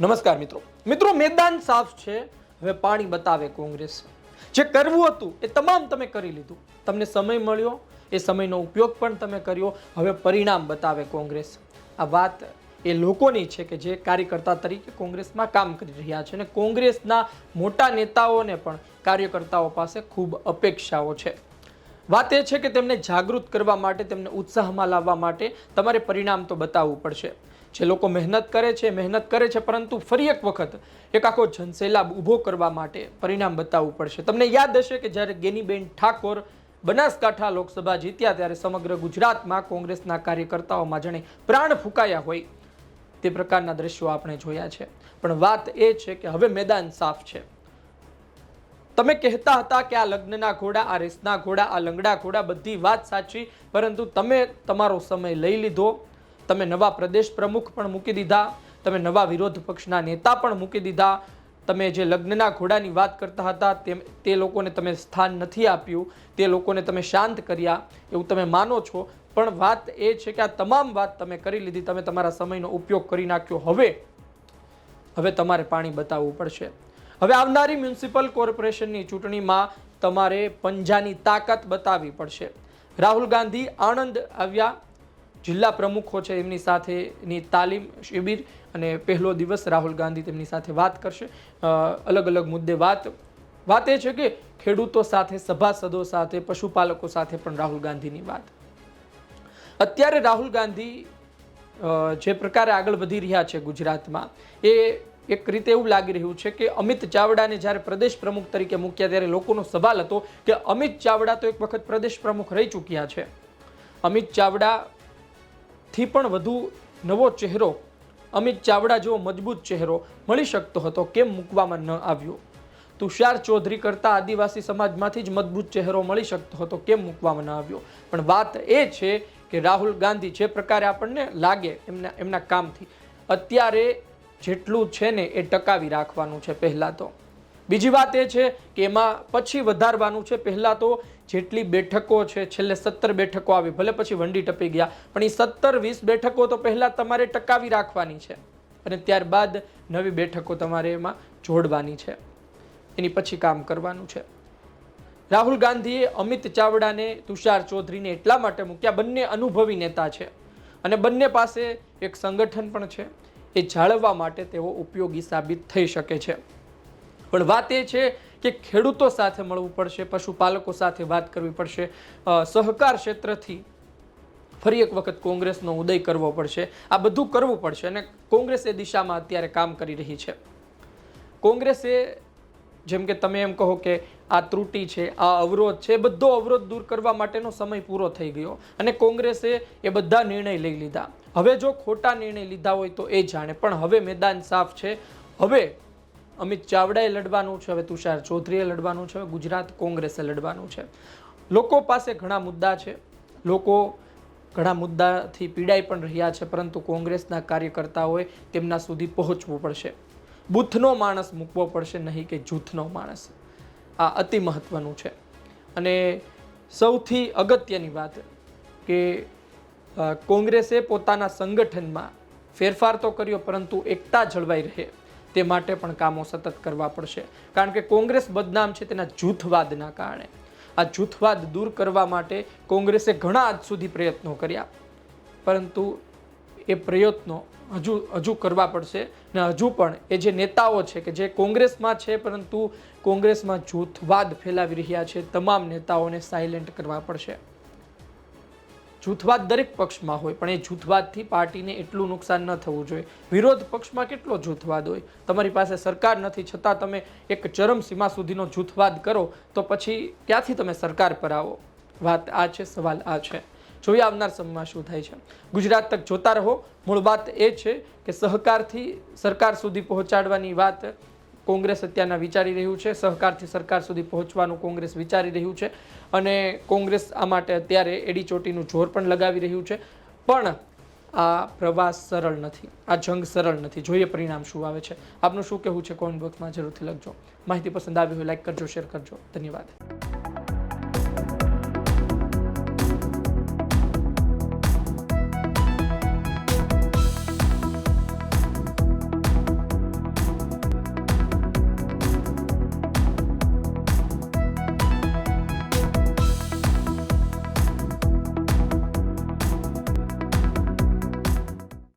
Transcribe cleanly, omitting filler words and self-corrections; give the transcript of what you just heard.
નમસ્કાર મિત્રો મેદાન સાફ છે। હવે પાણી બતાવે કોંગ્રેસ। જે કરવું હતું એ તમામ તમે કરી લીધું। તમને સમય મળ્યો, એ સમયનો ઉપયોગ પણ તમે કર્યો। હવે પરિણામ બતાવે કોંગ્રેસ। આ વાત એ લોકોની છે કે જે કાર્યકર્તા તરીકે કોંગ્રેસમાં કામ કરી રહ્યા છે અને કોંગ્રેસના મોટા નેતાઓને પણ કાર્યકર્તાઓ પાસે ખૂબ અપેક્ષાઓ છે। વાત એ છે કે તેમને જાગૃત કરવા માટે, તેમને ઉત્સાહમાં લાવવા માટે તમારે પરિણામ તો બતાવવું પડશે। જે લોકો મહેનત કરે છે, પરંતુ ફરી એક વખત એક આખો જનસેલાબ ઊભો કરવા માટે પરિણામ બતાવવું પડશે। તમને યાદ હશે કે જ્યારે ગેનીબેન ઠાકોર બનાસકાંઠા લોકસભા જીત્યા ત્યારે સમગ્ર ગુજરાતમાં કોંગ્રેસના કાર્યકર્તાઓમાં જાણે પ્રાણ ફૂંકાયા હોય તે પ્રકારના દ્રશ્યો આપણે જોયા છે। પણ વાત એ છે કે હવે મેદાન સાફ છે। તમે કહેતા હતા કે આ લગ્નના ઘોડા, આ રેસના ઘોડા, આ લંગડા ઘોડા, બધી વાત સાચી, પરંતુ તમે તમારો સમય લઈ લીધો। તમે નવા પ્રદેશ પ્રમુખ પણ મૂકી દીધા, તમે નવા વિરોધ પક્ષના નેતા પણ મૂકી દીધા। તમે જે લગ્નના ઘોડાની વાત કરતા હતા તે લોકોને તમે સ્થાન નથી આપ્યું, તે લોકોને તમે શાંત કર્યા એવું તમે માનો છો। પણ વાત એ છે કે આ તમામ વાત તમે કરી લીધી, તમે તમારા સમયનો ઉપયોગ કરી નાખ્યો। હવે તમારે પાણી બતાવવું પડશે। હવે આવનારી મ્યુનિસિપલ કોર્પોરેશનની ચૂંટણીમાં તમારે પંજાની તાકાત બતાવવી પડશે। રાહુલ ગાંધી આણંદ આવ્યા, જિલ્લા પ્રમુખો છે એમની સાથેની તાલીમ શિબિર અને પહેલો દિવસ રાહુલ ગાંધી તેમની સાથે વાત કરશે। અલગ અલગ મુદ્દે વાત એ છે કે ખેડૂતો સાથે, સભાસદો સાથે, પશુપાલકો સાથે પણ રાહુલ ગાંધીની વાત। અત્યારે રાહુલ ગાંધી જે પ્રકારે આગળ વધી રહ્યા છે ગુજરાતમાં, એ એક રીતે એવું લાગી રહ્યું છે કે અમિત ચાવડાને જ્યારે પ્રદેશ પ્રમુખ તરીકે મૂક્યા ત્યારે લોકોનો સવાલ હતો કે અમિત ચાવડા તો એક વખત પ્રદેશ પ્રમુખ રહી ચૂક્યા છે। અમિત ચાવડા થી પણ વધુ નવો ચહેરો, અમિત ચાવડા જેવો મજબૂત ચહેરો મળી શકતો હતો, કેમ મૂકવામાં ન આવ્યો? તુષાર ચૌધરી કરતા આદિવાસી સમાજમાંથી જ મજબૂત ચહેરો મળી શકતો હતો, કેમ મૂકવામાં ન આવ્યો? પણ વાત એ છે કે રાહુલ ગાંધી જે પ્રકારે આપણને લાગે એમના કામથી અત્યારે જેટલું છે ને એ ટકાવી રાખવાનું છે પહેલા તો। બીજી વાત એ છે કે એમાં પછી વધારવાનું છે। પહેલા તો જેટલી બેઠકો છે, છેલ્લે 17 બેઠકો આવી, ભલે પછી વંડી ટપી ગયા, પણ એ 17-20 બેઠકો તો પહેલા તમારે ટકાવી રાખવાની છે અને ત્યારબાદ નવી બેઠકો તમારે એમાં જોડવાની છે, એની પછી કામ કરવાનું છે। રાહુલ ગાંધીએ અમિત ચાવડાને, તુષાર ચૌધરીને એટલા માટે મૂક્યા, બંને અનુભવી નેતા છે અને બંને પાસે એક સંગઠન પણ છે, એ જાળવવા માટે તેઓ ઉપયોગી સાબિત થઈ શકે છે। પણ વાત એ છે કે ખેડૂતો સાથે મળવું પડશે, પશુપાલકો સાથે વાત કરવી પડશે, સહકાર ક્ષેત્રથી ફરી એક વખત કોંગ્રેસનો ઉદય કરવો પડશે। આ બધું કરવું પડશે અને કોંગ્રેસ એ દિશામાં અત્યારે કામ કરી રહી છે। કોંગ્રેસે, જેમ કે તમે એમ કહો કે આ ત્રુટિ છે, આ અવરોધ છે, બધો અવરોધ દૂર કરવા માટેનો સમય પૂરો થઈ ગયો અને કોંગ્રેસે એ બધા નિર્ણય લઈ લીધા। હવે જો ખોટા નિર્ણય લીધા હોય તો એ જાણે, પણ હવે મેદાન સાફ છે। હવે અમિત ચાવડાએ લડવાનું છે, હવે તુષાર ચૌધરીએ લડવાનું છે, હવે ગુજરાત કોંગ્રેસે લડવાનું છે। લોકો પાસે ઘણા મુદ્દા છે, લોકો ઘણા મુદ્દાથી પીડાઈ પણ રહ્યા છે, પરંતુ કોંગ્રેસના કાર્યકર્તાઓએ તેમના સુધી પહોંચવું પડશે। બૂથનો માણસ મૂકવો પડશે, નહીં કે જૂથનો માણસ। આ અતિ મહત્વનું છે અને સૌથી અગત્યની વાત કે કોંગ્રેસે પોતાના સંગઠનમાં ફેરફાર તો કર્યો, પરંતુ એકતા જળવાઈ રહે તે માટે પણ કામો સતત કરવા પડશે। કારણ કે કોંગ્રેસ બદનામ છે તેના જૂથવાદના કારણે। આ જૂથવાદ દૂર કરવા માટે કોંગ્રેસે ઘણા આજ સુધી પ્રયત્નો કર્યા, પરંતુ એ પ્રયત્નો હજુ કરવા પડશે ને હજુ પણ એ જે નેતાઓ છે કે જે કોંગ્રેસમાં છે પરંતુ કોંગ્રેસમાં જૂથવાદ ફેલાવી રહ્યા છે, તમામ નેતાઓને સાયલેન્ટ કરવા પડશે। જૂથવાદ દરેક પક્ષમાં હોય, પણ એ જૂથવાદથી પાર્ટીને એટલું નુકસાન ન થવું જોઈએ। વિરોધ પક્ષમાં કેટલો જૂથવાદ હોય, તમારી પાસે સરકાર નથી છતાં તમે એક ચરમસીમા સુધીનો જૂથવાદ કરો તો પછી ક્યાંથી તમે સરકાર પર આવો? વાત આ છે, સવાલ આ છે। જોઈએ આવનાર સમયમાં શું થાય છે। ગુજરાત તક જોતા રહો। મૂળ વાત એ છે કે સહકારથી સરકાર સુધી પહોંચાડવાની વાત કોંગ્રેસ અત્યારના વિચારી રહ્યું છે, સહકારથી સરકાર સુધી પહોંચવાનું કોંગ્રેસ વિચારી રહ્યું છે અને કોંગ્રેસ આ માટે અત્યારે એડીચોટીનું જોર પણ લગાવી રહ્યું છે। પણ આ પ્રવાસ સરળ નથી, આ જંગ સરળ નથી। જોઈએ પરિણામ શું આવે છે। આપનું શું કહેવું છે કોમેન્ટ બોક્સમાં જરૂરથી લખજો। માહિતી પસંદ આવી હોય લાઈક કરજો, શેર કરજો। ધન્યવાદ।